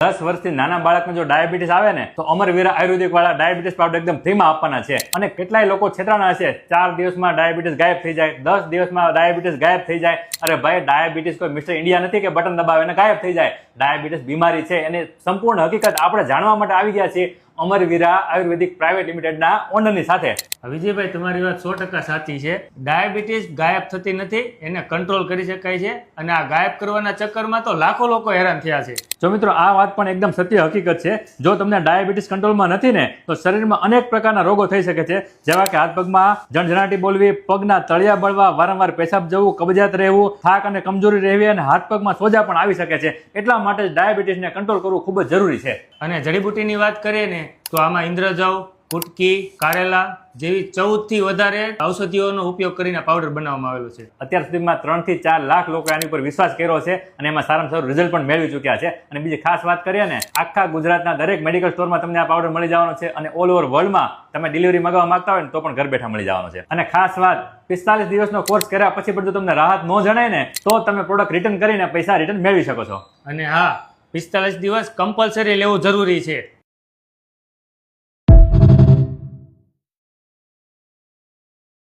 10 વર્ષથી નાના બાળકને જો ડાયાબિટીસ આવે ને તો અમરવીરા આયુર્વેદિક વાળા ડાયાબિટીસ પાવડર એકદમ ફ્રીમાં આપવાના છે. અને કેટલાય લોકો છેતરાના હશે, 4 દિવસમાં ડાયાબિટીસ ગાયબ થઈ જાય, 10 દિવસમાં ડાયાબિટીસ ગાયબ થઈ જાય. અરે ભાઈ, ડાયાબિટીસ કોઈ મિસ્ટર ઇન્ડિયા નથી કે બટન દબાવે અને ગાયબ થઈ જાય. ડાયાબિટીસ બીમારી છે, એની સંપૂર્ણ હકીકત આપણે જાણવા માટે આવી ગયા છીએ અમરવીરા આયુર્વેદિક પ્રાઇવેટ લિમિટેડના ઓનરની સાથે. વિજયભાઈ, તમારી વાત 100% સાચી છે. ડાયાબિટીસ ગાયબ થતી નથી, એને કંટ્રોલ કરી શકાય છે. અને આ ગાયબ કરવાના ચક્કરમાં તો લાખો લોકો હેરાન થયા છે. જો મિત્રો, આ વાત પણ એકદમ સત્ય હકીકત છે. જો તમને ડાયાબિટીસ કંટ્રોલમાં નથી ને તો શરીરમાં અનેક પ્રકારના રોગો થઈ શકે છે, જેવા કે હાથ પગમાં જણજણાટી બોલવી, પગના તળિયા બળવા, વારંવાર પેશાબ જવું, કબજિયાત રહેવું, થાક અને કમજોરી રહેવી અને હાથ પગમાં સોજા પણ આવી શકે છે. એટલા માટે જ ડાયાબિટીસને કંટ્રોલ કરવું ખૂબ જ જરૂરી છે. અને જડીબુટીની વાત કરીએ ને તો આમાં ઇન્દ્રજવ, કુટકી, કારેલા જેવી 14 થી વધારે ઔષધિઓનો ઉપયોગ કરીને પાવડર બનાવવામાં આવેલો છે. અત્યાર સુધીમાં 3 થી 4 લાખ લોકો આની ઉપર વિશ્વાસ કર્યો છે અને એમાં સારામાં સારું રિઝલ્ટ પણ મેળવી ચૂક્યા છે. અને બીજી ખાસ વાત કરીએ ને, આખા ગુજરાતના દરેક મેડિકલ સ્ટોરમાં તમને આ પાવડર મળી જવાનો છે. અને ઓલ ઓવર વર્લ્ડમાં તમે ડિલિવરી મંગાવવા માંગતા હોય ને તો પણ ઘર બેઠા મળી જવાનો છે. અને ખાસ વાત, 45 દિવસનો કોર્સ કર્યા પછી પણ જો તમને રાહત ન જણાય ને તો તમે પ્રોડક્ટ રિટર્ન કરીને પૈસા રિટર્ન મેળવી શકો છો. અને હા, 45 દિવસ કમ્પલસરી લેવું જરૂરી છે.